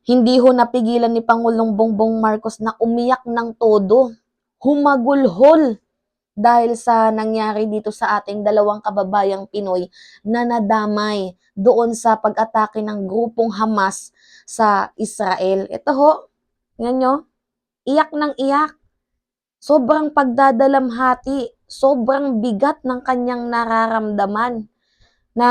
Hindi ho napigilan ni Pangulong Bongbong Marcos na umiyak ng todo, humagulhol dahil sa nangyari dito sa ating dalawang kababayang Pinoy na nadamay doon sa pag-atake ng grupong Hamas sa Israel. Ito ho, tingnan nyo, iyak ng iyak. Sobrang pagdadalamhati, sobrang bigat ng kanyang nararamdaman na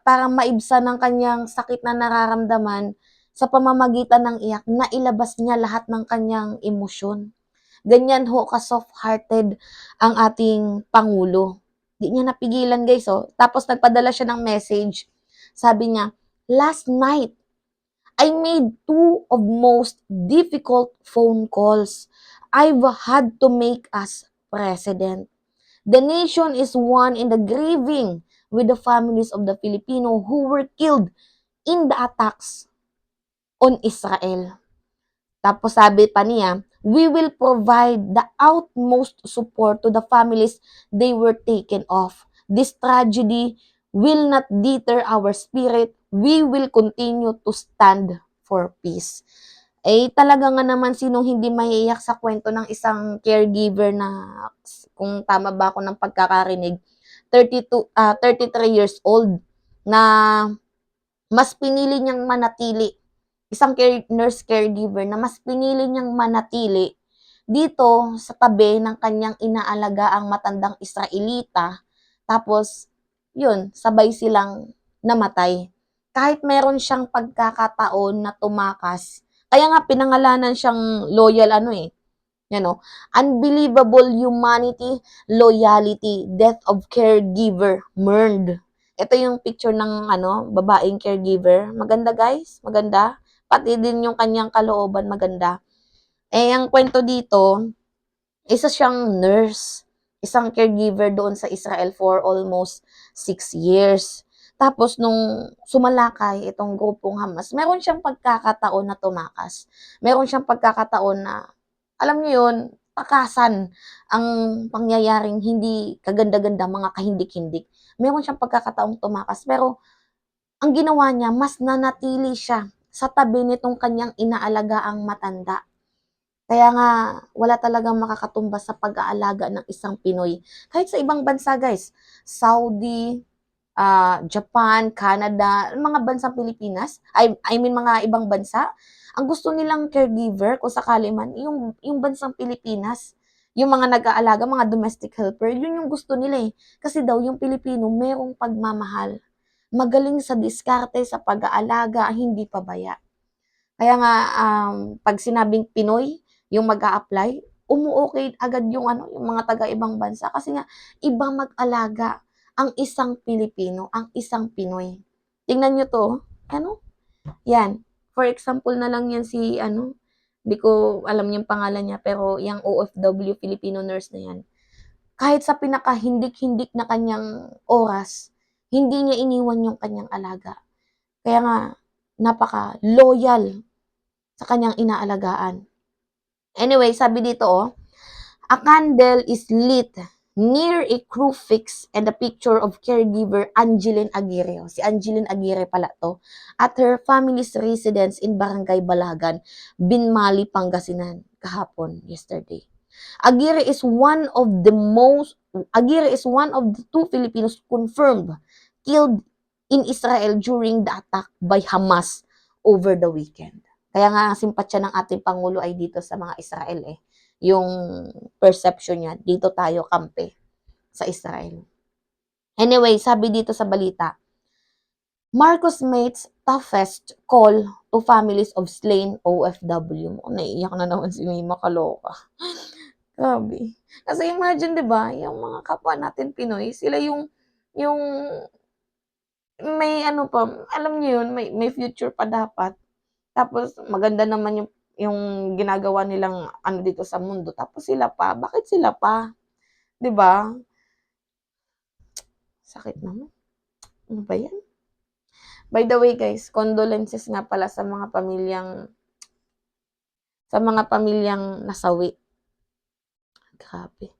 parang maibsan ng kanyang sakit na nararamdaman sa pamamagitan ng iyak, nailabas niya lahat ng kanyang emosyon. Ganyan ho ka-soft-hearted ang ating Pangulo. Di niya napigilan guys oh. Tapos nagpadala siya ng message. Sabi niya, last night, I made two of most difficult phone calls I've had to make as president. The nation is one in the grieving with the families of the Filipino who were killed in the attacks on Israel. Tapos sabi pa niya, we will provide the utmost support to the families they were taken off. This tragedy will not deter our spirit. We will continue to stand for peace. Eh talaga nga naman sinong hindi maiiyak sa kwento ng isang caregiver na kung tama ba ako ng pagkakarinig, 33 years old na mas pinili niyang manatili, isang nurse caregiver na mas pinili niyang manatili dito sa tabi ng kanyang inaalagaang matandang Israelita. Tapos, yun, sabay silang namatay. Kahit meron siyang pagkakataon na tumakas, kaya nga pinangalanan siyang loyal unbelievable humanity, loyalty, death of caregiver, mourned. Ito yung picture ng babaeng caregiver. Maganda guys, maganda. Pati din yung kanyang kalooban maganda. Eh, ang kwento dito, isa siyang nurse, isang caregiver doon sa Israel for almost 6 years. Tapos nung sumalakay itong grupong Hamas, meron siyang pagkakataon na tumakas. Meron siyang pagkakataon na, alam niyo yun, takasan ang pangyayaring hindi kaganda-ganda, mga kahindik-hindik. Meron siyang pagkakataong tumakas. Pero ang ginawa niya, mas nanatili siya sa tabi nitong kanyang inaalagaang matanda. Kaya nga, wala talagang makakatumbas sa pag-aalaga ng isang Pinoy. Kahit sa ibang bansa, guys, Saudi, Japan, Canada, mga bansang Pilipinas, I mean mga ibang bansa, ang gusto nilang caregiver, kung sakali man, yung bansang Pilipinas, yung mga nag-aalaga, mga domestic helper, yun yung gusto nila eh. Kasi daw, yung Pilipino, merong pagmamahal. Magaling sa diskarte, sa pag-aalaga, hindi pabaya. Kaya nga, pag sinabing Pinoy, yung mag-a-apply, umuokay agad yung yung mga taga-ibang bansa kasi nga ibang mag-alaga ang isang Pilipino, ang isang Pinoy. Tingnan niyo to, yan. For example na lang yan si hindi ko alam yung pangalan niya pero yung OFW Filipino nurse na yan. Kahit sa pinakahindik-hindik na kanyang oras, hindi niya iniwan yung kanyang alaga. Kaya nga napaka-loyal sa kanyang inaalagaan. Anyway, sabi dito a candle is lit near a crew fix and a picture of caregiver Angeline Aguirre. Si Angeline Aguirre pala to. At her family's residence in Barangay Balagan, Binmali, Pangasinan, kahapon, yesterday. Aguirre is one of the two Filipinos confirmed killed in Israel during the attack by Hamas over the weekend. Kaya nga ang simpatsya ng ating Pangulo ay dito sa mga Israel eh. Yung perception niya, dito tayo kampe sa Israel. Anyway, sabi dito sa balita, Marcos mates toughest call to families of slain OFW. Naiiyak na naman si Mima, kaloka. Grabe. Kasi imagine, 'di ba, yung mga kapwa natin Pinoy, sila yung may pa, alam niyo yun, may future pa dapat. Tapos maganda naman yung ginagawa nilang dito sa mundo. Tapos sila pa, bakit sila pa? 'Di ba? Sakit naman. Ano ba 'yan? By the way, guys, condolences nga pala sa mga pamilyang nasawi. Grabe.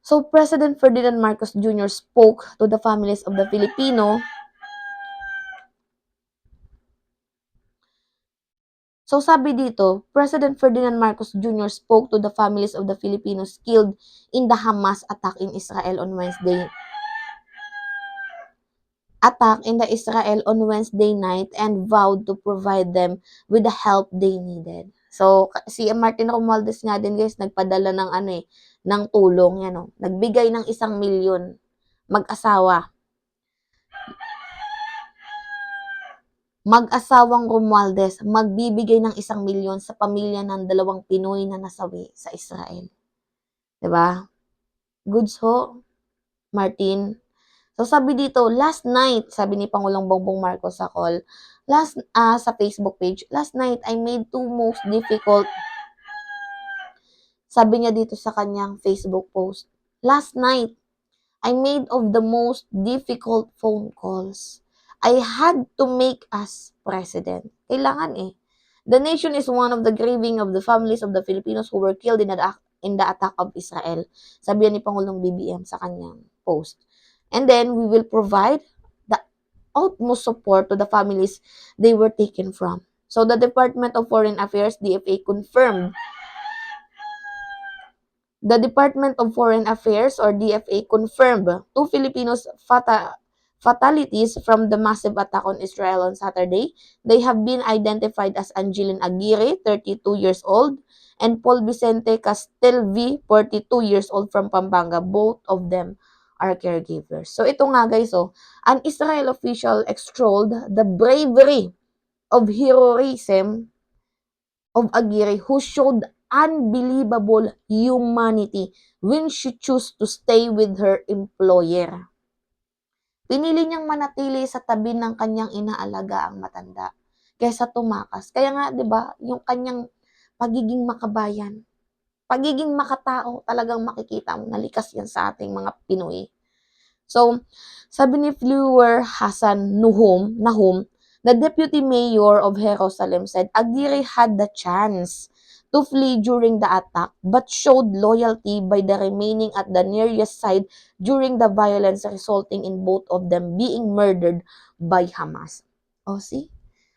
So, President Ferdinand Marcos Jr. spoke to the families of the Filipino So sabi dito, President Ferdinand Marcos Jr. spoke to the families of the Filipinos killed in the Hamas attack in Israel on Wednesday night and vowed to provide them with the help they needed. So si Martin Romualdez nga din guys nagpadala ng ng tulong yan oh. Nagbigay ng 1,000,000 mag-asawa. Mag-asawang Romualdez magbibigay ng 1,000,000 sa pamilya ng 2 Pinoy na nasawi sa Israel. 'Di ba? Goods ho, Martin. So sabi dito, last night, sabi ni Pangulong Bongbong Marcos sa call, sa Facebook page, last night I made sabi niya dito sa kanyang Facebook post, last night I made of the most difficult phone calls I had to make as president. Kailangan eh. The nation is one of the grieving of the families of the Filipinos who were killed in the attack of Israel. Sabi ni Pangulong BBM sa kanyang post. And then, we will provide the utmost support to the families they were taken from. So, the Department of Foreign Affairs, DFA, confirmed The Department of Foreign Affairs or DFA confirmed 2 Filipinos fatalities from the massive attack on Israel on Saturday. They have been identified as Angeline Aguirre, 32 years old, and Paul Vicente Castelvi, 42 years old from Pampanga. Both of them are caregivers. So ito nga guys, an Israel official extolled the bravery of heroism of Aguirre who showed unbelievable humanity when she chose to stay with her employer. Pinili niyang manatili sa tabi ng kanyang inaalaga ang matanda kaysa tumakas. Kaya nga, 'di ba, yung kanyang pagiging makabayan, pagiging makatao, talagang makikita mo nalikas yan sa ating mga Pinoy. So, sabi ni Fleur Hassan Nahum, the deputy mayor of Jerusalem said Aguirre had the chance to flee during the attack but showed loyalty by the remaining at the nearest side during the violence resulting in both of them being murdered by Hamas. O see?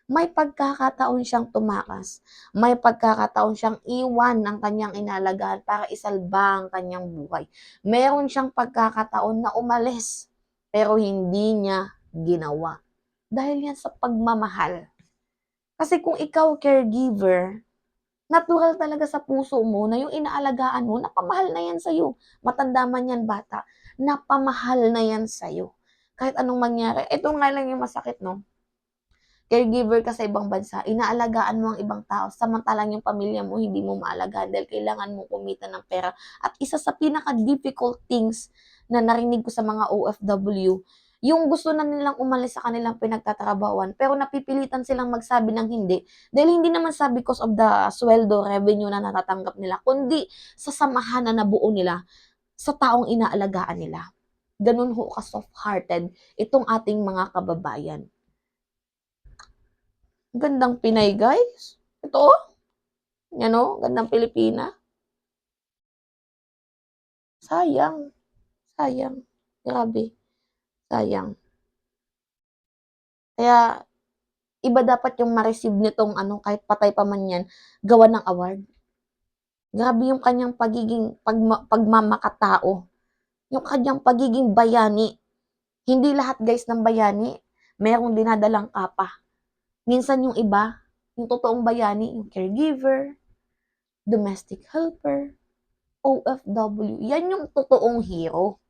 May pagkakataon siyang tumakas. May pagkakataon siyang iwan ang kanyang inalagaan para isalba ang kanyang buhay. Meron siyang pagkakataon na umalis, pero hindi niya ginawa. Dahil yan sa pagmamahal. Kasi kung ikaw caregiver, natural talaga sa puso mo na yung inaalagaan mo, napamahal na yan sa'yo. Matanda man yan, bata, napamahal na yan sa'yo. Kahit anong mangyari. Ito nga lang yung masakit, no? Caregiver ka sa ibang bansa, inaalagaan mo ang ibang tao, samantalang yung pamilya mo hindi mo maalagaan dahil kailangan mo kumita ng pera. At isa sa pinaka-difficult things na narinig ko sa mga OFW, yung gusto na nilang umalis sa kanilang pinagtatrabahuan, pero napipilitan silang magsabi ng hindi, dahil hindi naman sa because of the sweldo revenue na natatanggap nila, kundi sa samahan na nabuo nila sa taong inaalagaan nila. Ganun ho ka-soft-hearted itong ating mga kababayan. Gandang Pinay, guys. Ito, yan o, gandang Pilipina. Sayang. Sayang. Grabe. Sayang. Kaya, iba dapat yung ma-receive nitong kahit patay pa man yan, gawa ng award. Grabe yung kanyang pagmamakatao. Yung kanyang pagiging bayani. Hindi lahat guys ng bayani, merong dinadalang kapa. Minsan yung iba, yung totoong bayani, yung caregiver, domestic helper, OFW. Yan yung totoong hero.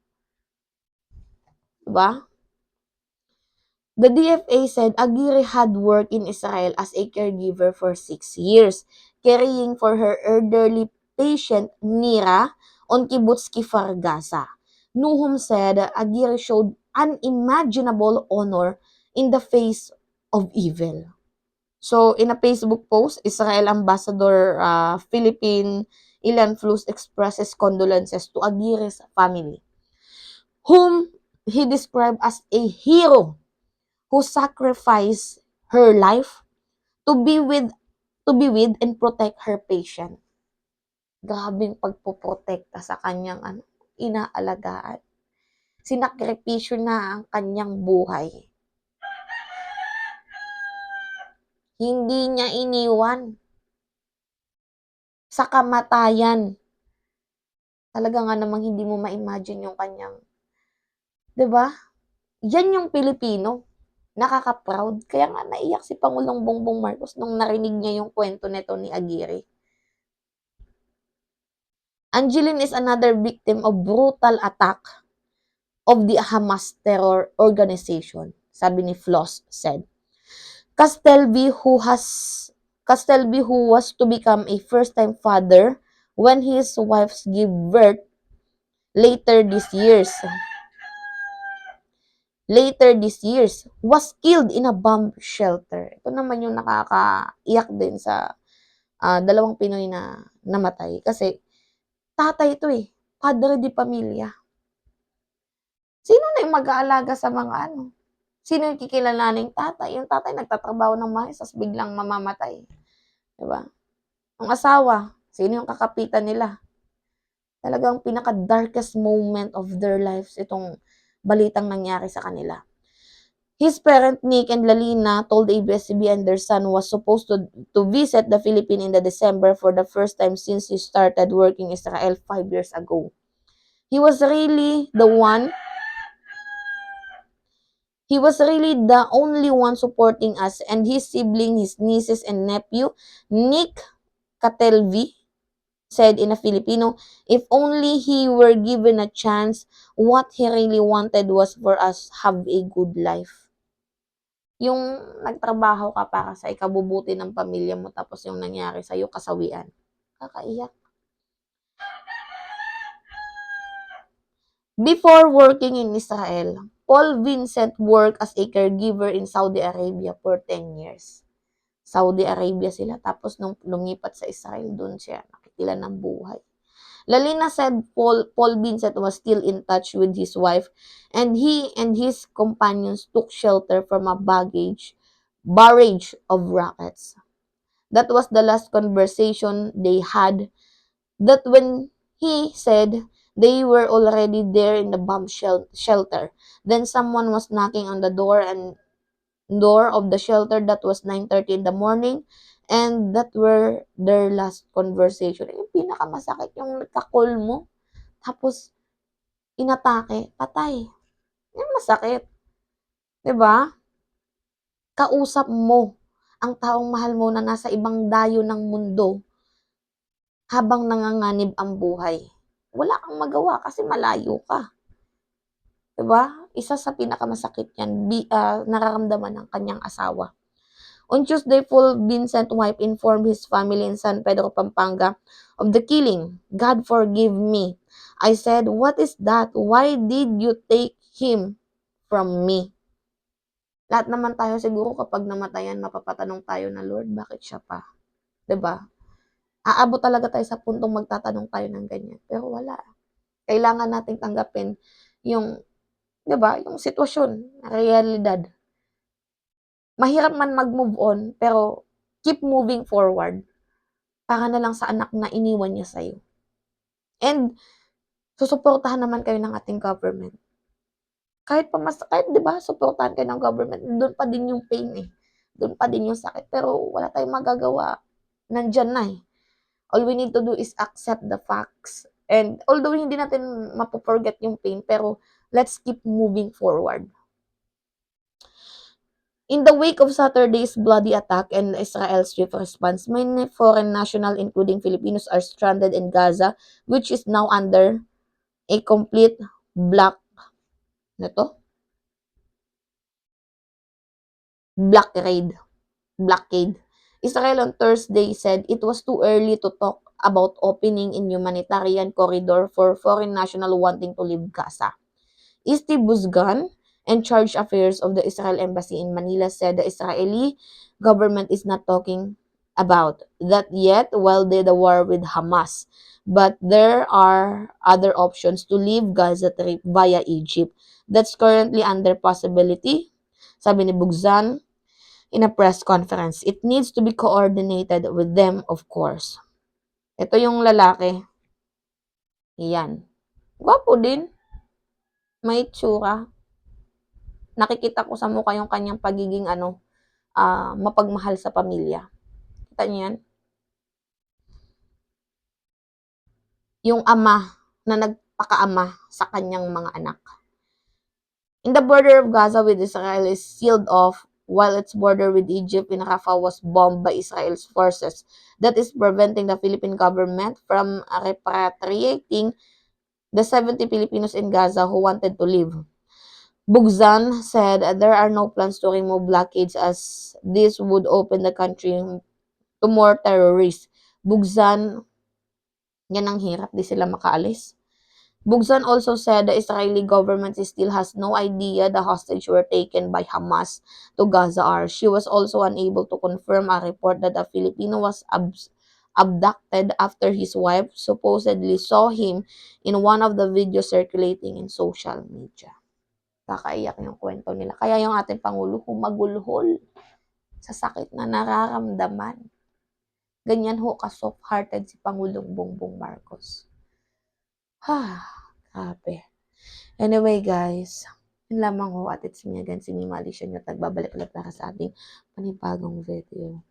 Diba? The DFA said Aguirre had worked in Israel as a caregiver for 6 years, caring for her elderly patient Nira on Kibbutz Kfar Gaza. Nuhum said Aguirre showed unimaginable honor in the face of evil. So, in a Facebook post, Israel Ambassador Philippine Ilan Flus expresses condolences to Aguirre's family, whom he described as a hero who sacrificed her life to be with and protect her patient. Grabing pagpoprotekta sa kanyang inaalagaan. Sinakripisyo na ang kanyang buhay. Hindi niya iniwan sa kamatayan. Talaga nga namang hindi mo ma-imagine yung kanyang, 'di ba? Yan yung Pilipino, nakaka-proud. Kaya nga naiyak si Pangulong Bongbong Marcos nung narinig niya yung kwento nito ni Aguirre. Angeline is another victim of brutal attack of the Hamas terror organization, sabi ni Floss said. Castelvi who was to become a first-time father when his wife gave birth later this years was killed in a bomb shelter. Ito naman yung nakakaiyak din sa dalawang Pinoy na namatay kasi tatay ito eh, padre di pamilya. Sino na yung mag-aalaga sa mga ano? Sino yung kikilalaning tatay? Yung tatay nagtatrabaho ng maayos, tapos biglang mamamatay. Diba? Ang asawa, sino yung kakapitan nila? Talagang pinaka-darkest moment of their lives itong balitang nangyari sa kanila. His parent Nick and Lalina told ABS-CBN their son was supposed to visit the Philippines in the December for the first time since he started working in Israel 5 years ago. He was really the only one supporting us, and his sibling, his nieces and nephew, Nick Catelvi, said in a Filipino, if only he were given a chance, what he really wanted was for us have a good life. Yung nagtrabaho ka para sa ikabubuti ng pamilya mo, tapos yung nangyari sa'yo, kasawian. Kakaiyak. Before working in Israel, Paul Vincent worked as a caregiver in Saudi Arabia for 10 years. Saudi Arabia sila, tapos nung lumipat sa Israel, doon siya nakikila ng buhay. Lalina said Paul Vincent was still in touch with his wife, and he and his companions took shelter from a barrage of rockets. That was the last conversation they had. That when he said they were already there in the bomb shelter. Then someone was knocking on the door of the shelter. That was 9:30 in the morning. And that were their last conversation. Yung pinakamasakit, yung nagka-call mo, tapos inatake, patay. Yung masakit. 'Di ba? Kausap mo ang taong mahal mo na nasa ibang dayo ng mundo habang nanganganib ang buhay. Wala kang magawa kasi malayo ka. 'Di ba? Isa sa pinakamasakit yan, nararamdaman ng kanyang asawa. On Tuesday, Paul Vincent wife informed his family in San Pedro, Pampanga of the killing. God forgive me. I said, what is that? Why did you take him from me? Lahat naman tayo siguro kapag namatayan, mapapatanong tayo na, Lord, bakit siya pa? 'Di ba? Aabot talaga tayo sa puntong magtatanong tayo ng ganyan. Pero wala. Kailangan nating tanggapin yung, 'di ba, yung sitwasyon, realidad. Mahirap man mag-move on, pero keep moving forward para na lang sa anak na iniwan niya sa'yo. And susuportahan naman kayo ng ating government. Kahit 'di ba, suportahan kayo ng government, doon pa din yung pain eh. Doon pa din yung sakit, pero wala tayong magagawa. Nandiyan na eh. All we need to do is accept the facts. And although hindi natin mapo-forget yung pain, pero let's keep moving forward. In the wake of Saturday's bloody attack and Israel's swift response, many foreign nationals, including Filipinos, are stranded in Gaza, which is now under a complete blockade. Israel on Thursday said it was too early to talk about opening a humanitarian corridor for foreign nationals wanting to leave Gaza. Esti Buzgan, in charge affairs of the Israel Embassy in Manila, said the Israeli government is not talking about that yet while the war with Hamas. But there are other options to leave Gaza trip via Egypt. That's currently under possibility, sabi ni Buzgan in a press conference. It needs to be coordinated with them, of course. Ito yung lalaki. Yan. Gwapo din. May tsura. Nakikita ko sa mukha yung kanyang pagiging mapagmahal sa pamilya. Kita niyo yan? Yung ama na nagpakaama sa kanyang mga anak. In the border of Gaza with Israel is sealed off while its border with Egypt in Rafah was bombed by Israel's forces. That is preventing the Philippine government from repatriating the 70 Filipinos in Gaza who wanted to leave. Bugzan said there are no plans to remove blockades as this would open the country to more terrorists. Bugzan, yan ang hirap, di sila makaalis. Bugzan also said the Israeli government still has no idea the hostage were taken by Hamas to Gaza are. She was also unable to confirm a report that a Filipino was abducted after his wife supposedly saw him in one of the videos circulating in social media. Kakaiyak yung kwento nila. Kaya yung ating Pangulo humagulhol sa sakit na nararamdaman. Ganyan ho ka-soft-hearted si Pangulong Bongbong Marcos. Grabe. Anyway guys, yun lamang ho at it's me again, si Mima Alicia at nagbabalik ulit para sa ating panibagong video.